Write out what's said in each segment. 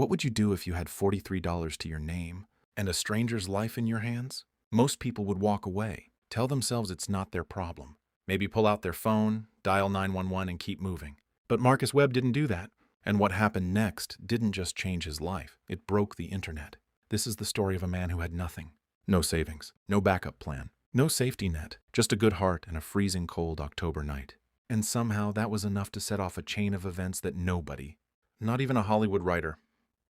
What would you do if you had $43 to your name and a stranger's life in your hands? Most people would walk away, tell themselves it's not their problem. Maybe pull out their phone, dial 911 and keep moving. But Marcus Webb didn't do that. And what happened next didn't just change his life, it broke the internet. This is the story of a man who had nothing. No savings, no backup plan, no safety net, just a good heart and a freezing cold October night. And somehow that was enough to set off a chain of events that nobody, not even a Hollywood writer,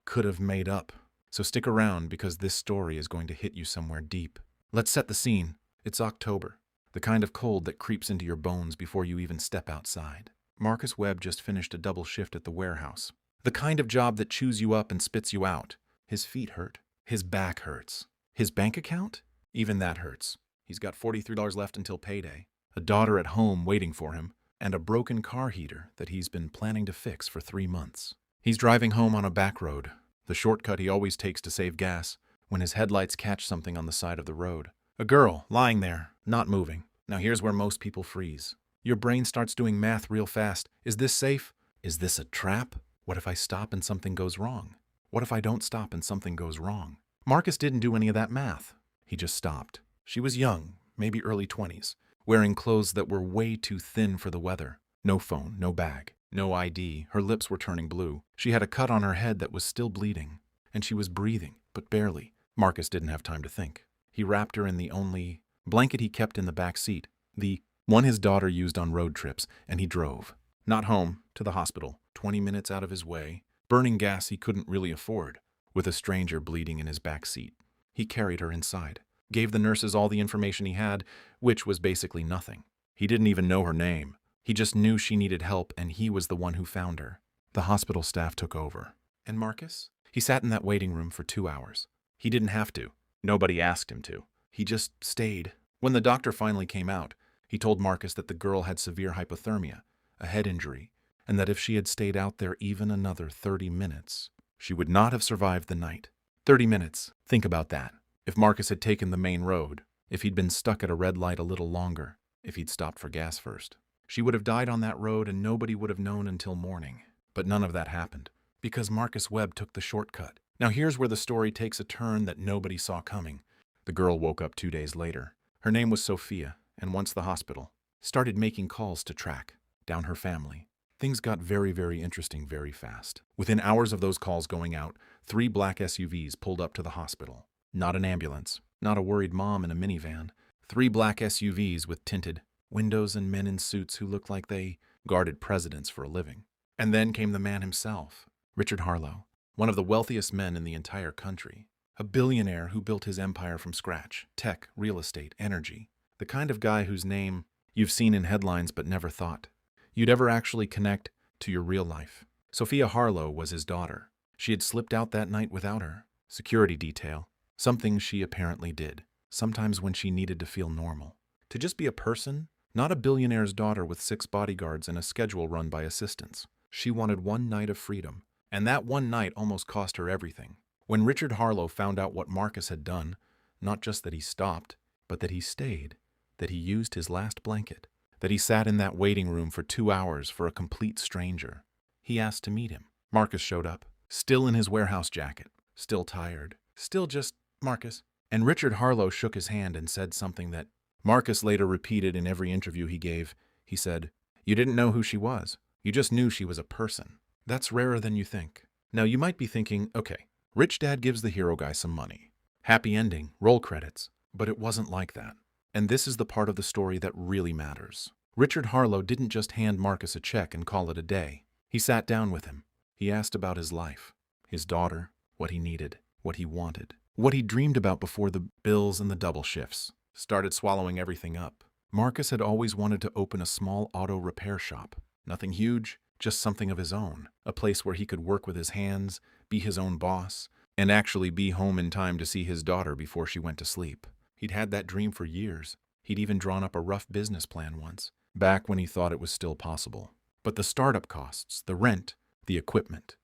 could have made up. So stick around because this story is going to hit you somewhere deep. Let's set the scene. It's October, the kind of cold that creeps into your bones before you even step outside. Marcus Webb just finished a double shift at the warehouse. The kind of job that chews you up and spits you out. His feet hurt. His back hurts. His bank account? Even that hurts. He's got $43 left until payday, a daughter at home waiting for him, and a broken car heater that he's been planning to fix for 3 months. He's driving home on a back road, the shortcut he always takes to save gas, when his headlights catch something on the side of the road. A girl lying there, not moving. Now here's where most people freeze. Your brain starts doing math real fast. Is this safe? Is this a trap? What if I stop and something goes wrong? What if I don't stop and something goes wrong? Marcus didn't do any of that math. He just stopped. She was young, maybe early 20s, wearing clothes that were way too thin for the weather. No phone, no bag, no ID. Her lips were turning blue. She had a cut on her head that was still bleeding, and she was breathing, but barely. Marcus didn't have time to think. He wrapped her in the only blanket he kept in the back seat, the one his daughter used on road trips, and he drove. Not home, to the hospital, 20 minutes out of his way, burning gas he couldn't really afford, with a stranger bleeding in his back seat. He carried her inside, gave the nurses all the information he had, which was basically nothing. He didn't even know her name. He just knew she needed help, and he was the one who found her. The hospital staff took over. And Marcus? He sat in that waiting room for 2 hours. He didn't have to. Nobody asked him to. He just stayed. When the doctor finally came out, he told Marcus that the girl had severe hypothermia, a head injury, and that if she had stayed out there even another 30 minutes, she would not have survived the night. 30 minutes. Think about that. If Marcus had taken the main road, if he'd been stuck at a red light a little longer, if he'd stopped for gas first, she would have died on that road and nobody would have known until morning. But none of that happened, because Marcus Webb took the shortcut. Now here's where the story takes a turn that nobody saw coming. The girl woke up 2 days later. Her name was Sophia, and once the hospital started making calls to track down her family, things got very, very interesting very fast. Within hours of those calls going out, 3 black SUVs pulled up to the hospital. Not an ambulance, not a worried mom in a minivan. 3 black SUVs with tinted windows and men in suits who looked like they guarded presidents for a living. And then came the man himself, Richard Harlow, one of the wealthiest men in the entire country. A billionaire who built his empire from scratch, tech, real estate, energy. The kind of guy whose name you've seen in headlines but never thought you'd ever actually connect to your real life. Sophia Harlow was his daughter. She had slipped out that night without her. Security detail. Something she apparently did, sometimes when she needed to feel normal. To just be a person, not a billionaire's daughter with 6 bodyguards and a schedule run by assistants. She wanted one night of freedom, and that one night almost cost her everything. When Richard Harlow found out what Marcus had done, not just that he stopped, but that he stayed, that he used his last blanket, that he sat in that waiting room for 2 hours for a complete stranger, he asked to meet him. Marcus showed up, still in his warehouse jacket, still tired, still just Marcus. And Richard Harlow shook his hand and said something that Marcus later repeated in every interview he gave. He said, "You didn't know who she was. You just knew she was a person." That's rarer than you think. Now you might be thinking, okay, rich dad gives the hero guy some money. Happy ending, roll credits. But it wasn't like that. And this is the part of the story that really matters. Richard Harlow didn't just hand Marcus a check and call it a day. He sat down with him. He asked about his life, his daughter, what he needed, what he wanted, what he dreamed about before the bills and the double shifts started swallowing everything up. Marcus had always wanted to open a small auto repair shop. Nothing huge, just something of his own. A place where he could work with his hands, be his own boss, and actually be home in time to see his daughter before she went to sleep. He'd had that dream for years. He'd even drawn up a rough business plan once, back when he thought it was still possible. But the startup costs, the rent, the equipment,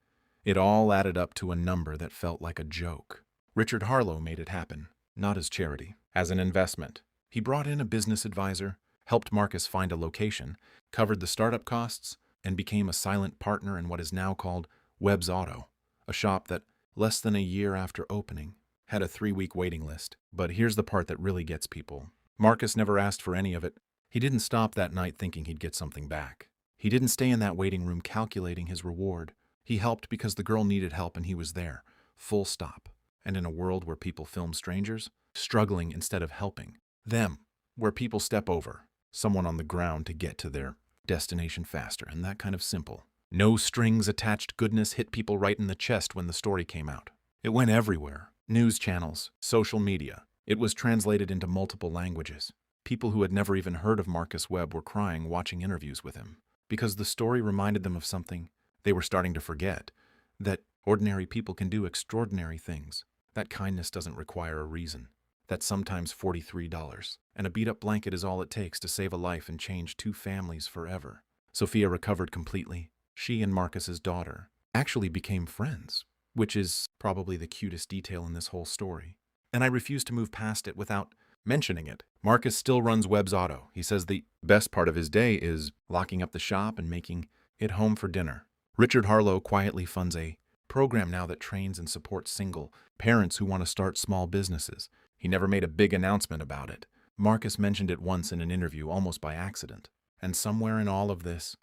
it all added up to a number that felt like a joke. Richard Harlow made it happen, not as charity, as an investment. He brought in a business advisor, helped Marcus find a location, covered the startup costs, and became a silent partner in what is now called Webb's Auto, a shop that, less than a year after opening, had a 3-week waiting list. But here's the part that really gets people. Marcus never asked for any of it. He didn't stop that night thinking he'd get something back. He didn't stay in that waiting room calculating his reward. He helped because the girl needed help and he was there. Full stop. And in a world where people film strangers, struggling instead of helping them, where people step over someone on the ground to get to their destination faster, and that kind of simple, no strings attached goodness hit people right in the chest when the story came out. It went everywhere. News channels, social media. It was translated into multiple languages. People who had never even heard of Marcus Webb were crying watching interviews with him, because the story reminded them of something they were starting to forget, that ordinary people can do extraordinary things, that kindness doesn't require a reason, that sometimes $43 and a beat-up blanket is all it takes to save a life and change 2 families forever. Sophia recovered completely. She and Marcus's daughter actually became friends, which is probably the cutest detail in this whole story. And I refuse to move past it without mentioning it. Marcus still runs Webb's Auto. He says the best part of his day is locking up the shop and making it home for dinner. Richard Harlow quietly funds a program now that trains and supports single parents who want to start small businesses. He never made a big announcement about it. Marcus mentioned it once in an interview, almost by accident. And somewhere in all of this,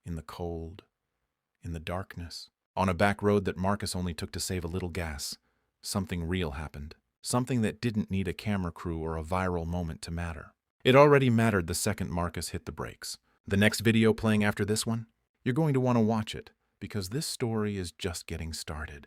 in the cold, in the darkness, on a back road that Marcus only took to save a little gas, something real happened. Something that didn't need a camera crew or a viral moment to matter. It already mattered the second Marcus hit the brakes. The next video playing after this one, you're going to want to watch it, because this story is just getting started.